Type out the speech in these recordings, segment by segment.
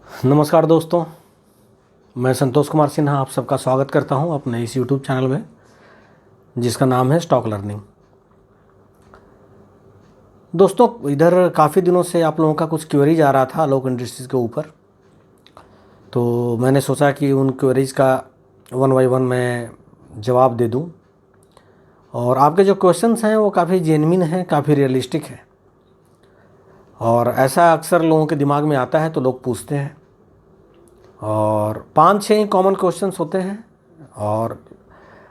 नमस्कार दोस्तों, मैं संतोष कुमार सिन्हा आप सबका स्वागत करता हूं अपने इस यूट्यूब चैनल में जिसका नाम है स्टॉक लर्निंग। दोस्तों, इधर काफ़ी दिनों से आप लोगों का कुछ क्वेरीज आ रहा था आलोक इंडस्ट्रीज़ के ऊपर, तो मैंने सोचा कि उन क्वेरीज का वन बाई वन मैं जवाब दे दूं। और आपके जो क्वेश्चंस हैं वो काफ़ी जेन्युइन हैं, काफ़ी रियलिस्टिक हैं, और ऐसा अक्सर लोगों के दिमाग में आता है तो लोग पूछते हैं। और 5-6 कॉमन क्वेश्चंस होते हैं, और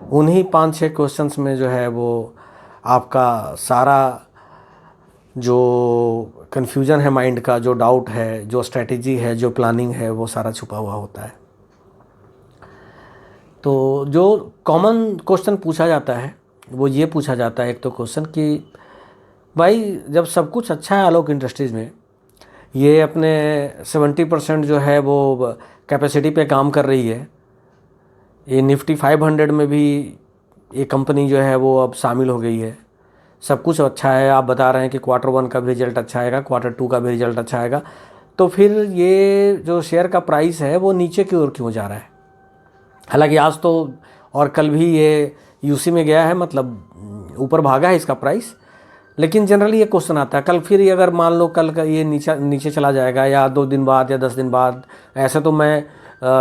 उन्हीं 5-6 क्वेश्चंस में जो है वो आपका सारा जो कन्फ्यूजन है माइंड का, जो डाउट है, जो स्ट्रेटेजी है, जो प्लानिंग है, वो सारा छुपा हुआ होता है। तो जो कॉमन क्वेश्चन पूछा जाता है वो ये पूछा जाता है, एक तो क्वेश्चन कि भाई जब सब कुछ अच्छा है आलोक इंडस्ट्रीज़ में, ये अपने 70% जो है वो कैपेसिटी पे काम कर रही है, ये निफ्टी 500 में भी ये कंपनी जो है वो अब शामिल हो गई है, सब कुछ अच्छा है, आप बता रहे हैं कि Q1 का भी रिजल्ट अच्छा आएगा, Q2 का भी रिजल्ट अच्छा आएगा, तो फिर ये जो शेयर का प्राइस है वो नीचे की ओर क्यों जा रहा है? हालांकि आज तो और कल भी ये यूसी में गया है, मतलब ऊपर भागा है इसका प्राइस, लेकिन जनरली ये क्वेश्चन आता है कल फिर ये अगर मान लो कल का ये नीचे चला जाएगा, या 2 दिन बाद या 10 दिन बाद, ऐसे तो मैं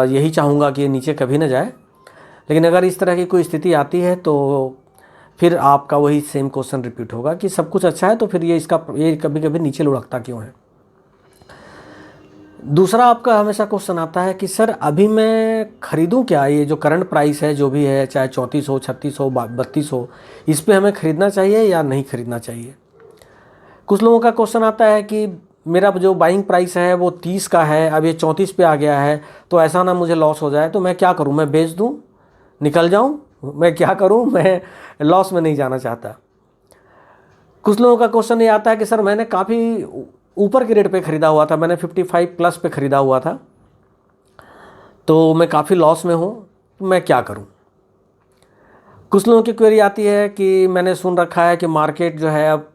यही चाहूँगा कि ये नीचे कभी ना जाए, लेकिन अगर इस तरह की कोई स्थिति आती है तो फिर आपका वही सेम क्वेश्चन रिपीट होगा कि सब कुछ अच्छा है तो फिर ये कभी कभी नीचे लुढ़कता क्यों है। दूसरा आपका हमेशा क्वेश्चन आता है कि सर अभी मैं खरीदूं क्या? ये जो करंट प्राइस है जो भी है, चाहे 34 हो, 36 हो, 32 हो, इस पे हमें ख़रीदना चाहिए या नहीं ख़रीदना चाहिए? कुछ लोगों का क्वेश्चन आता है कि मेरा जो बाइंग प्राइस है वो 30 का है, अब ये 34 पे आ गया है, तो ऐसा ना मुझे लॉस हो जाए, तो मैं क्या करूं? मैं बेच दूं, निकल जाऊं, मैं क्या करूं? मैं लॉस में नहीं जाना चाहता। कुछ लोगों का क्वेश्चन ये आता है कि सर मैंने काफ़ी ऊपर के रेट पे ख़रीदा हुआ था, मैंने 55 प्लस पे ख़रीदा हुआ था, तो मैं काफ़ी लॉस में हूँ, तो मैं क्या करूँ? कुछ लोगों की क्वेरी आती है कि मैंने सुन रखा है कि मार्केट जो है अब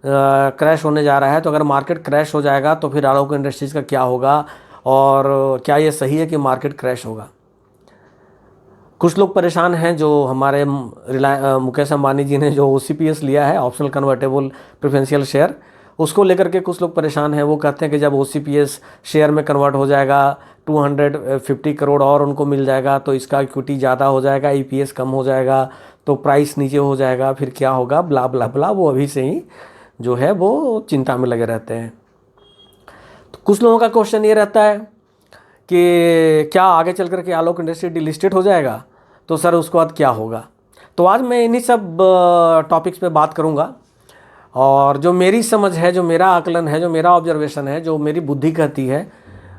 क्रैश होने जा रहा है, तो अगर मार्केट क्रैश हो जाएगा तो फिर आलोक इंडस्ट्रीज़ का क्या होगा, और क्या ये सही है कि मार्केट क्रैश होगा? कुछ लोग परेशान हैं, जो हमारे मुकेश अंबानी जी ने जो OCPS लिया है, ऑप्शनल कन्वर्टेबल प्रेफरेंशियल शेयर, उसको लेकर के कुछ लोग परेशान हैं। वो कहते हैं कि जब OCPS शेयर में कन्वर्ट हो जाएगा 250 करोड़ और उनको मिल जाएगा तो इसका इक्विटी ज़्यादा हो जाएगा, EPS कम हो जाएगा, तो प्राइस नीचे हो जाएगा, फिर क्या होगा, ब्ला ब्ला ब्ला। वो अभी से ही जो है वो चिंता में लगे रहते हैं। तो कुछ लोगों का क्वेश्चन ये रहता है कि क्या आगे चल कर के आलोक इंडस्ट्री डिलिस्टेड हो जाएगा, तो सर उसके बाद क्या होगा? तो आज मैं इन्हीं सब टॉपिक्स पे बात करूंगा, और जो मेरी समझ है, जो मेरा आकलन है, जो मेरा ऑब्जर्वेशन है, जो मेरी बुद्धि कहती है,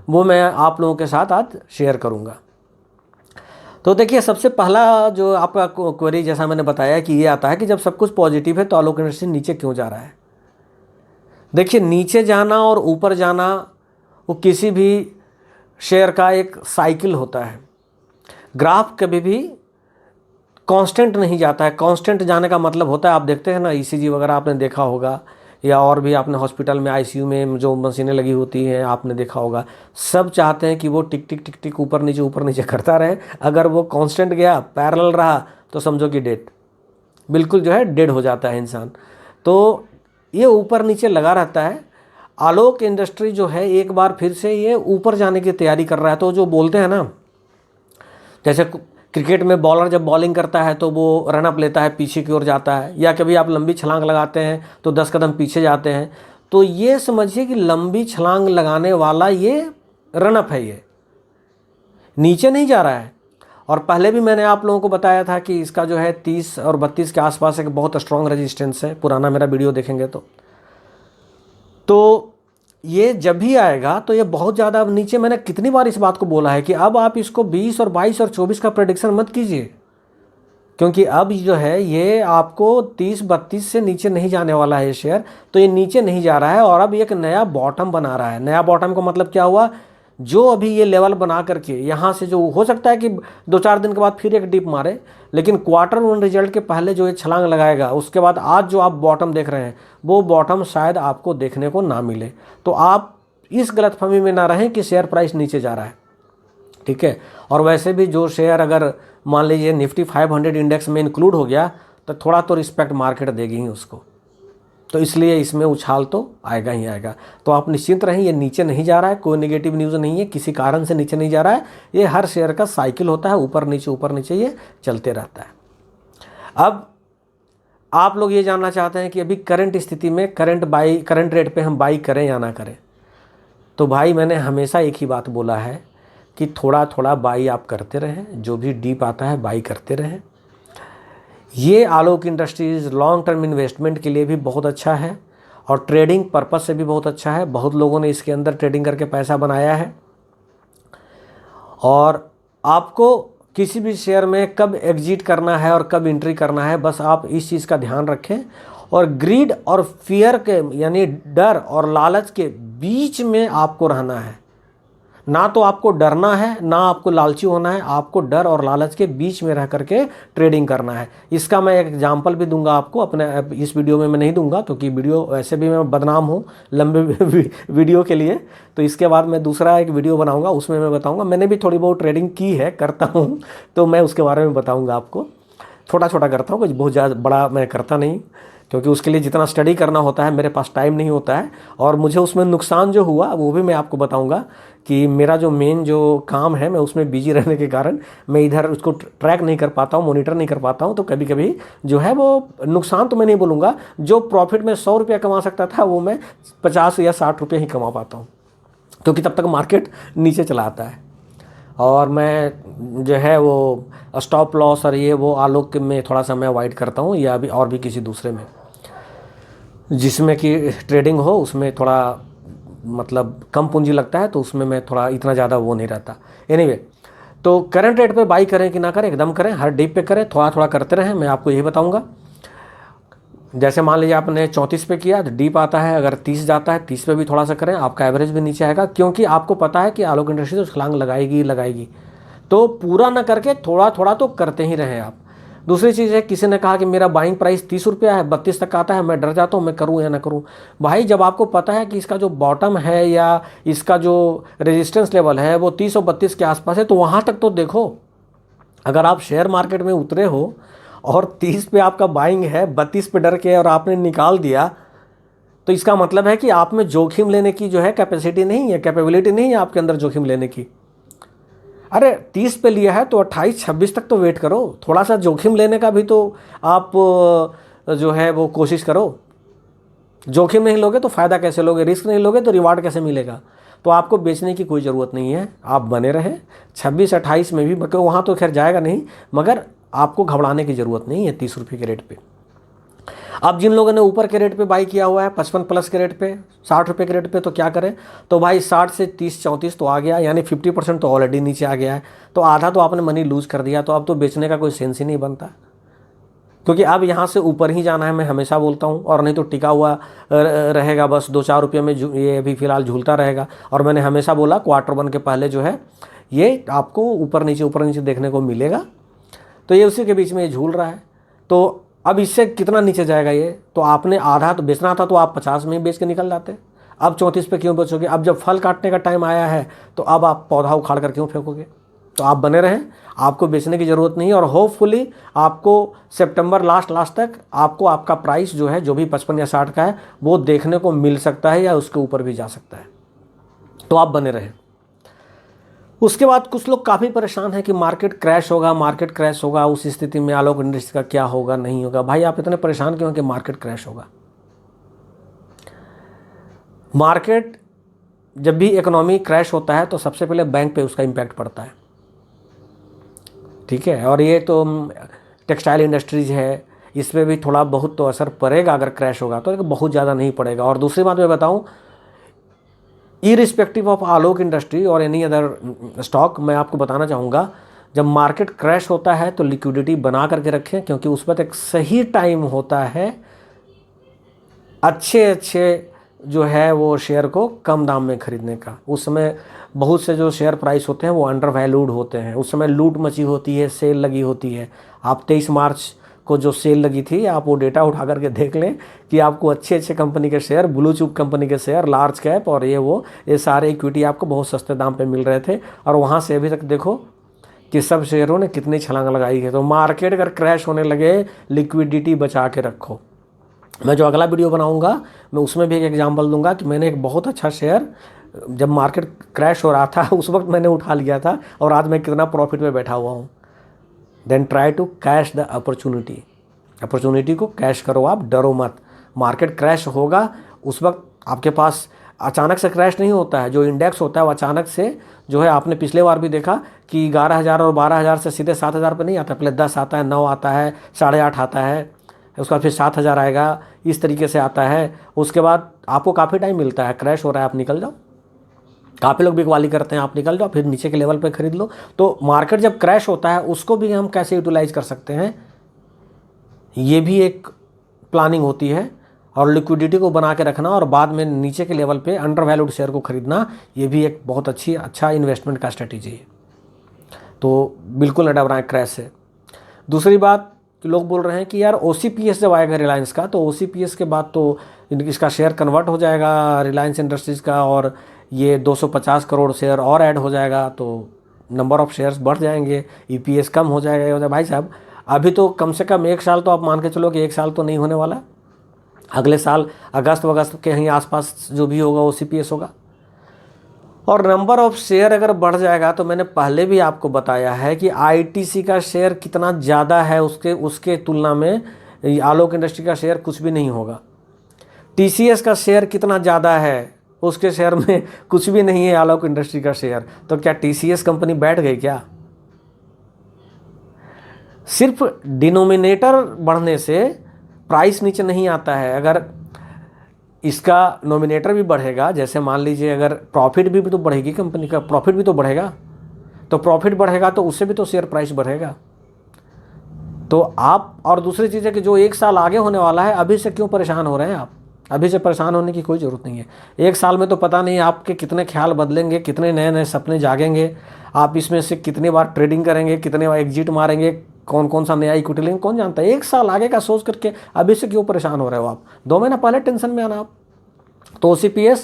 वो मैं आप लोगों के साथ आज शेयर करूंगा। तो देखिए, सबसे पहला जो आपका क्वेरी, जैसा मैंने बताया कि ये आता है कि जब सब कुछ पॉजिटिव है तो आलोक इंडस्ट्री नीचे क्यों जा रहा है? देखिए, नीचे जाना और ऊपर जाना वो किसी भी शेयर का एक साइकिल होता है। ग्राफ कभी भी कांस्टेंट नहीं जाता है। कांस्टेंट जाने का मतलब होता है, आप देखते हैं ना, ECG वगैरह आपने देखा होगा, या और भी आपने हॉस्पिटल में ICU में जो मशीनें लगी होती हैं आपने देखा होगा, सब चाहते हैं कि वो टिक टिक टिक टिक ऊपर नीचे करता रहे। अगर वो कांस्टेंट गया, पैरेलल रहा, तो समझो कि डेड, बिल्कुल जो है डेड हो जाता है इंसान। तो ये ऊपर नीचे लगा रहता है। आलोक इंडस्ट्री जो है एक बार फिर से ये ऊपर जाने की तैयारी कर रहा है। तो जो बोलते हैं ना, जैसे क्रिकेट में बॉलर जब बॉलिंग करता है तो वो रन अप लेता है, पीछे की ओर जाता है, या कभी आप लंबी छलांग लगाते हैं तो 10 कदम पीछे जाते हैं, तो ये समझिए कि लंबी छलांग लगाने वाला ये रन अप है, ये नीचे नहीं जा रहा है। और पहले भी मैंने आप लोगों को बताया था कि इसका जो है 30 और 32 के आसपास एक बहुत स्ट्रॉन्ग रेजिस्टेंस है, पुराना मेरा वीडियो देखेंगे तो ये जब भी आएगा तो ये बहुत ज़्यादा अब नीचे, मैंने कितनी बार इस बात को बोला है कि अब आप इसको 20 और 22 और 24 का प्रेडिक्शन मत कीजिए, क्योंकि अब जो है ये आपको 30-32 से नीचे नहीं जाने वाला है ये शेयर। तो ये नीचे नहीं जा रहा है और अब एक नया बॉटम बना रहा है। नया बॉटम का मतलब क्या हुआ? जो अभी ये लेवल बना करके यहाँ से, जो हो सकता है कि 2-4 दिन के बाद फिर एक डिप मारे, लेकिन Q1 रिजल्ट के पहले जो ये छलांग लगाएगा, उसके बाद आज जो आप बॉटम देख रहे हैं वो बॉटम शायद आपको देखने को ना मिले। तो आप इस गलतफहमी में ना रहें कि शेयर प्राइस नीचे जा रहा है, ठीक है। और वैसे भी जो शेयर अगर मान लीजिए निफ्टी 500 इंडेक्स में इंक्लूड हो गया तो थोड़ा तो रिस्पेक्ट मार्केट देगी ही उसको, तो इसलिए इसमें उछाल तो आएगा ही आएगा। तो आप निश्चिंत रहें, ये नीचे नहीं जा रहा है, कोई नेगेटिव न्यूज़ नहीं है, किसी कारण से नीचे नहीं जा रहा है। ये हर शेयर का साइकिल होता है, ऊपर नीचे ये चलते रहता है। अब आप लोग ये जानना चाहते हैं कि अभी करंट स्थिति में करंट रेट पे हम बाई करें या ना करें। तो भाई मैंने हमेशा एक ही बात बोला है कि थोड़ा थोड़ा बाई आप करते रहें, जो भी डीप आता है बाई करते रहें। ये आलोक इंडस्ट्रीज़ लॉन्ग टर्म इन्वेस्टमेंट के लिए भी बहुत अच्छा है और ट्रेडिंग पर्पस से भी बहुत अच्छा है। बहुत लोगों ने इसके अंदर ट्रेडिंग करके पैसा बनाया है। और आपको किसी भी शेयर में कब एग्जिट करना है और कब एंट्री करना है, बस आप इस चीज़ का ध्यान रखें। और ग्रीड और फियर के यानी डर और लालच के बीच में आपको रहना है। ना तो आपको डरना है ना आपको लालची होना है, आपको डर और लालच के बीच में रह करके ट्रेडिंग करना है। इसका मैं एक एग्जांपल भी दूंगा आपको, अपने इस वीडियो में मैं नहीं दूंगा क्योंकि वीडियो वैसे भी मैं बदनाम हूँ लंबे वीडियो के लिए। तो इसके बाद मैं दूसरा एक वीडियो बनाऊंगा, उसमें मैं बताऊंगा। मैंने भी थोड़ी बहुत ट्रेडिंग की है, करता हूँ, तो मैं उसके बारे में बताऊँगा आपको। छोटा छोटा करता हूँ, कुछ बहुत ज़्यादा बड़ा मैं करता नहीं, क्योंकि उसके लिए जितना स्टडी करना होता है मेरे पास टाइम नहीं होता है। और मुझे उसमें नुकसान जो हुआ वो भी मैं आपको बताऊंगा कि मेरा जो मेन जो काम है मैं उसमें बिजी रहने के कारण मैं इधर उसको ट्रैक नहीं कर पाता हूँ, मॉनिटर नहीं कर पाता हूँ। तो कभी कभी जो है वो नुकसान तो मैं नहीं बोलूँगा, जो प्रॉफिट में 100 रुपया कमा सकता था वो मैं 50 या 60 रुपये ही कमा पाता हूँ, क्योंकि तब तक मार्केट नीचे चला आता है। और मैं जो है वो स्टॉप लॉस और ये वो आलोक में थोड़ा सा मैं अवॉइड करता हूँ, या अभी और भी किसी दूसरे में जिसमें कि ट्रेडिंग हो, उसमें थोड़ा मतलब कम पूंजी लगता है, तो उसमें मैं थोड़ा इतना ज़्यादा वो नहीं रहता। एनीवे, तो करंट रेट पे बाई करें कि ना करें, एकदम करें, हर डीप पे करें, थोड़ा थोड़ा करते रहें। मैं आपको यही बताऊंगा। जैसे मान लीजिए आपने 34 पे किया तो डीप आता है, अगर 30 जाता है 30 पे भी थोड़ा सा करें, आपका एवरेज भी नीचे आएगा, क्योंकि आपको पता है कि आलोक इंडस्ट्रीज छलांग लगाएगी। तो पूरा ना करके थोड़ा थोड़ा तो करते ही रहें आप। दूसरी चीज़ है, किसी ने कहा कि मेरा बाइंग प्राइस 30 रुपया है, 32 तक आता है, मैं डर जाता हूँ, मैं करूँ या ना करूँ। भाई जब आपको पता है कि इसका जो बॉटम है या इसका जो रेजिस्टेंस लेवल है वो 30 और 32 के आसपास है, तो वहाँ तक तो देखो। अगर आप शेयर मार्केट में उतरे हो और 30 पे आपका बाइंग है, 32 पे डर के और आपने निकाल दिया, तो इसका मतलब है कि आप में जोखिम लेने की जो है कैपेसिटी नहीं है, कैपेबिलिटी नहीं है आपके अंदर जोखिम लेने की। अरे 30 पे लिया है तो 28-26 तक तो वेट करो, थोड़ा सा जोखिम लेने का भी तो आप जो है वो कोशिश करो। जोखिम नहीं लोगे तो फ़ायदा कैसे लोगे, रिस्क नहीं लोगे तो रिवार्ड कैसे मिलेगा। तो आपको बेचने की कोई ज़रूरत नहीं है, आप बने रहें 26-28 में भी, वहाँ तो खैर जाएगा नहीं, मगर आपको घबराने की ज़रूरत नहीं है 30 रुपये के रेट पे। अब जिन लोगों ने ऊपर के रेट पे बाई किया हुआ है 55 प्लस के रेट पे, 60 रुपये के रेट पे, तो क्या करें। तो भाई 60 से 30-34 तो आ गया, यानी 50% तो ऑलरेडी नीचे आ गया है, तो आधा तो आपने मनी लूज़ कर दिया। तो अब तो बेचने का कोई सेंस ही नहीं बनता, क्योंकि अब यहाँ से ऊपर ही जाना है, मैं हमेशा बोलता हूँ, और नहीं तो टिका हुआ रहेगा, बस 2-4 रुपये में ये अभी फ़िलहाल झूलता रहेगा। और मैंने हमेशा बोला Q1 के पहले जो है ये आपको ऊपर नीचे देखने को मिलेगा। तो ये उसी के बीच में ये झूल रहा है। तो अब इससे कितना नीचे जाएगा ये, तो आपने आधा तो बेचना था तो आप 50 में ही बेच के निकल जाते। अब 34 पे क्यों बेचोगे। अब जब फल काटने का टाइम आया है तो अब आप पौधा उखाड़ कर क्यों फेंकोगे। तो आप बने रहें, आपको बेचने की ज़रूरत नहीं है। और होपफुली आपको सितंबर लास्ट तक आपको आपका प्राइस जो है, जो भी 55 या 60 का है, वो देखने को मिल सकता है या उसके ऊपर भी जा सकता है। तो आप बने रहें। उसके बाद कुछ लोग काफ़ी परेशान हैं कि मार्केट क्रैश होगा, उस स्थिति में आलोक इंडस्ट्री का क्या होगा, नहीं होगा। भाई आप इतने परेशान क्यों हैं कि मार्केट क्रैश होगा। मार्केट जब भी इकोनॉमी क्रैश होता है तो सबसे पहले बैंक पे उसका इम्पैक्ट पड़ता है, ठीक है। और ये तो टेक्सटाइल इंडस्ट्रीज है, इस पर भी थोड़ा बहुत तो असर पड़ेगा अगर क्रैश होगा तो, बहुत ज़्यादा नहीं पड़ेगा। और दूसरी बात मैं बताऊँ, इरिस्पेक्टिव ऑफ आलोक इंडस्ट्री और एनी अदर स्टॉक, मैं आपको बताना चाहूँगा, जब मार्केट क्रैश होता है तो लिक्विडिटी बना करके रखें, क्योंकि उस पर एक सही टाइम होता है अच्छे जो है वो शेयर को कम दाम में खरीदने का। उस समय बहुत से जो शेयर प्राइस होते हैं वो अंडर वैल्यूड होते हैं, उस समय लूट मची होती है, सेल लगी होती है। आप 23 मार्च को जो सेल लगी थी, आप वो डेटा उठा करके देख लें कि आपको अच्छे अच्छे कंपनी के शेयर, ब्लू चिप कंपनी के शेयर, लार्ज कैप और ये सारे इक्विटी आपको बहुत सस्ते दाम पे मिल रहे थे। और वहाँ से अभी तक देखो कि सब शेयरों ने कितनी छलांग लगाई है। तो मार्केट अगर क्रैश होने लगे, लिक्विडिटी बचा के रखो। मैं जो अगला वीडियो बनाऊंगा मैं उसमें भी एक एग्जांपल दूंगा कि मैंने एक बहुत अच्छा शेयर जब मार्केट क्रैश हो रहा था उस वक्त मैंने उठा लिया था और आज मैं कितना प्रॉफिट में बैठा हुआ हूँ। Then try to cash the opportunity, opportunity को कैश करो, आप डरो मत। मार्केट क्रैश होगा उस वक्त आपके पास अचानक से क्रैश नहीं होता है, जो इंडेक्स होता है वो अचानक से जो है, आपने पिछले बार भी देखा कि 11,000 और 12,000 से सीधे 7,000 पर नहीं आता, पहले 10 आता है, 9 आता है, 8.5 आता है, उसके बाद फिर 7,000 आएगा, इस तरीके से आता है। उसके बाद आपको काफ़ी टाइम मिलता है, क्रैश हो रहा है आप निकल जाओ, काफ़ी लोग बिकवाली करते हैं, आप निकल जाओ, फिर नीचे के लेवल पे खरीद लो। तो मार्केट जब क्रैश होता है उसको भी हम कैसे यूटिलाइज कर सकते हैं, ये भी एक प्लानिंग होती है। और लिक्विडिटी को बना के रखना और बाद में नीचे के लेवल पे अंडर वैल्यूड शेयर को खरीदना, ये भी एक बहुत अच्छा इन्वेस्टमेंट का स्ट्रेटेजी है। तो बिल्कुल न घबराएं क्रैश से। दूसरी बात कि लोग बोल रहे हैं कि यार OCPS जब आएगा रिलायंस का, तो OCPS के बाद तो इसका शेयर कन्वर्ट हो जाएगा रिलायंस इंडस्ट्रीज़ का, और ये 250 करोड़ शेयर और ऐड हो जाएगा, तो नंबर ऑफ़ शेयर्स बढ़ जाएंगे, EPS कम हो जाएगा। ये हो जाए भाई साहब, अभी तो कम से कम 1 साल तो आप मान के चलो कि 1 साल तो नहीं होने वाला, अगले साल अगस्त के कहीं आसपास जो भी होगा OCPS होगा। और नंबर ऑफ़ शेयर अगर बढ़ जाएगा तो मैंने पहले भी आपको बताया है कि ITC का शेयर कितना ज़्यादा है, उसके तुलना में आलोक इंडस्ट्री का शेयर कुछ भी नहीं होगा। TCS का शेयर कितना ज़्यादा है, उसके शेयर में कुछ भी नहीं है आलोक इंडस्ट्री का शेयर। तो क्या TCS कंपनी बैठ गई क्या? सिर्फ डिनोमिनेटर बढ़ने से प्राइस नीचे नहीं आता है। अगर इसका नोमिनेटर भी बढ़ेगा, जैसे मान लीजिए अगर प्रॉफिट भी तो बढ़ेगी, कंपनी का प्रॉफिट भी तो बढ़ेगा, तो प्रॉफिट बढ़ेगा तो उससे भी तो शेयर प्राइस बढ़ेगा। तो आप, और दूसरी चीज़ है कि जो 1 साल आगे होने वाला है, अभी से क्यों परेशान हो रहे हैं आप? अभी से परेशान होने की कोई ज़रूरत नहीं है। 1 साल में तो पता नहीं आपके कितने ख्याल बदलेंगे, कितने नए नए सपने जागेंगे, आप इसमें से कितनी बार ट्रेडिंग करेंगे, कितने बार एग्जिट मारेंगे, कौन सा नया इक्विटी लेंगे, कौन जानता है। 1 साल आगे का सोच करके अभी से क्यों परेशान हो रहे हो आप? 2 महीना पहले टेंशन में आना आप। तो OCPS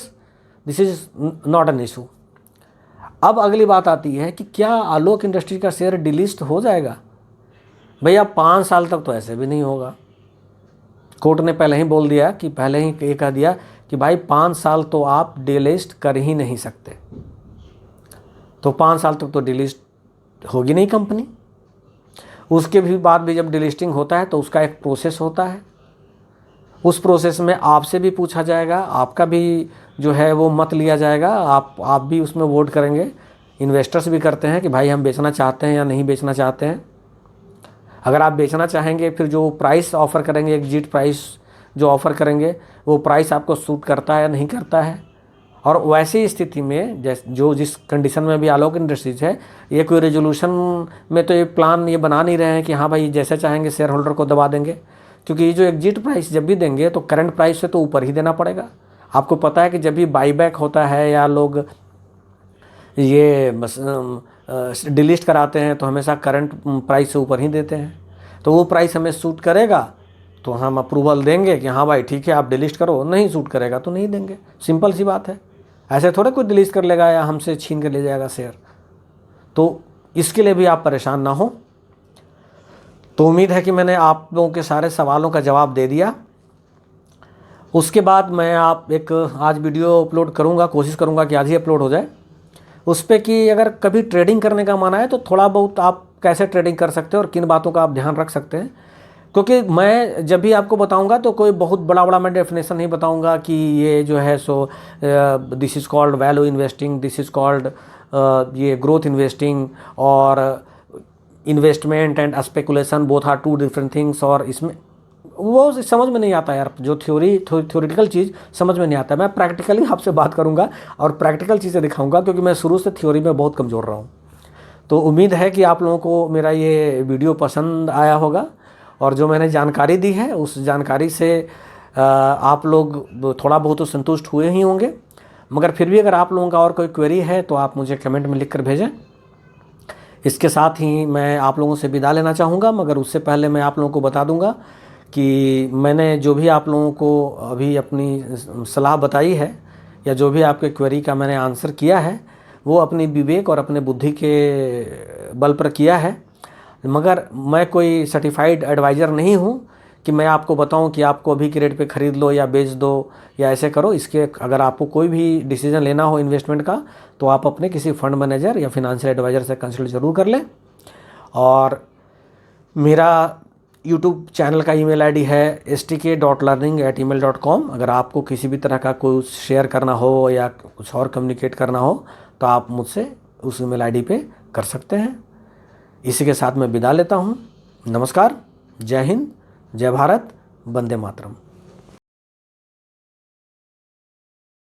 this is not an issue. अब अगली बात आती है कि क्या आलोक इंडस्ट्री का शेयर डिलिस्ट हो जाएगा? भैया 5 साल तक तो ऐसे भी नहीं होगा। कोर्ट ने पहले ही बोल दिया कि पहले ही ये कह दिया कि भाई 5 साल तो आप डिलिस्ट कर ही नहीं सकते। तो 5 साल तक तो डिलिस्ट होगी नहीं कंपनी। उसके भी बाद भी जब डिलिस्टिंग होता है तो उसका एक प्रोसेस होता है। उस प्रोसेस में आपसे भी पूछा जाएगा, आपका भी जो है वो मत लिया जाएगा, आप भी उसमें वोट करेंगे। इन्वेस्टर्स भी करते हैं कि भाई हम बेचना चाहते हैं या नहीं बेचना चाहते हैं। अगर आप बेचना चाहेंगे, फिर जो प्राइस ऑफ़र करेंगे, एग्जिट प्राइस जो ऑफ़र करेंगे, वो प्राइस आपको सूट करता है या नहीं करता है। और वैसी स्थिति में जिस कंडीशन में भी आलोक इंडस्ट्रीज है, ये कोई रेजोल्यूशन में तो ये प्लान ये बना नहीं रहे हैं कि हाँ भाई जैसे चाहेंगे शेयर होल्डर को दबा देंगे, क्योंकि ये जो एग्जिट प्राइस जब भी देंगे तो करंट प्राइस से तो ऊपर ही देना पड़ेगा। आपको पता है कि जब भी बाईबैक होता है या लोग ये डिलिस्ट कराते हैं तो हमेशा करंट प्राइस से ऊपर ही देते हैं। तो वो प्राइस हमें सूट करेगा तो हम अप्रूवल देंगे कि हाँ भाई ठीक है आप डिलिस्ट करो, नहीं सूट करेगा तो नहीं देंगे। सिंपल सी बात है। ऐसे थोड़े कोई डिलीट कर लेगा या हमसे छीन कर ले जाएगा शेयर। तो इसके लिए भी आप परेशान ना हो। तो उम्मीद है कि मैंने आप लोगों के सारे सवालों का जवाब दे दिया। उसके बाद मैं आज वीडियो अपलोड करूंगा, कोशिश करूंगा कि आज ही अपलोड हो जाए उस पर कि अगर कभी ट्रेडिंग करने का मन आए तो थोड़ा बहुत आप कैसे ट्रेडिंग कर सकते हैं और किन बातों का आप ध्यान रख सकते हैं। क्योंकि मैं जब भी आपको बताऊंगा तो कोई बहुत बड़ा मैं डेफिनेशन नहीं बताऊंगा कि ये जो है so this is called value investing, this is called ये ग्रोथ इन्वेस्टिंग, और investment and speculation both are 2 different things. और इसमें वो समझ में नहीं आता यार, जो थ्योरेटिकल चीज़ समझ में नहीं आता। मैं प्रैक्टिकली आपसे बात करूंगा और प्रैक्टिकल चीज़ें दिखाऊंगा, क्योंकि मैं शुरू से थ्योरी में बहुत कमज़ोर रहा हूँ। तो उम्मीद है कि आप लोगों को मेरा ये वीडियो पसंद आया होगा, और जो मैंने जानकारी दी है उस जानकारी से आप लोग थोड़ा बहुत तो संतुष्ट हुए ही होंगे। मगर फिर भी अगर आप लोगों का और कोई क्वेरी है तो आप मुझे कमेंट में लिख कर भेजें। इसके साथ ही मैं आप लोगों से विदा लेना चाहूँगा, मगर उससे पहले मैं आप लोगों को बता दूंगा कि मैंने जो भी आप लोगों को अभी अपनी सलाह बताई है या जो भी आपके क्वेरी का मैंने आंसर किया है वो अपनी विवेक और अपने बुद्धि के बल पर किया है। मगर मैं कोई सर्टिफाइड एडवाइज़र नहीं हूँ कि मैं आपको बताऊं कि आपको अभी के रेट पे ख़रीद लो या बेच दो या ऐसे करो। इसके अगर आपको कोई भी डिसीजन लेना हो इन्वेस्टमेंट का तो आप अपने किसी फंड मैनेजर या फिनेंशियल एडवाइज़र से कंसल्ट ज़रूर कर लें। और मेरा यूट्यूब चैनल का ईमेल आईडी है stk.learning@email.com। अगर आपको किसी भी तरह का कोई शेयर करना हो या कुछ और कम्युनिकेट करना हो तो आप मुझसे उस ईमेल आईडी पे कर सकते हैं। इसी के साथ मैं विदा लेता हूँ। नमस्कार, जय हिंद, जय भारत, वंदे मातरम।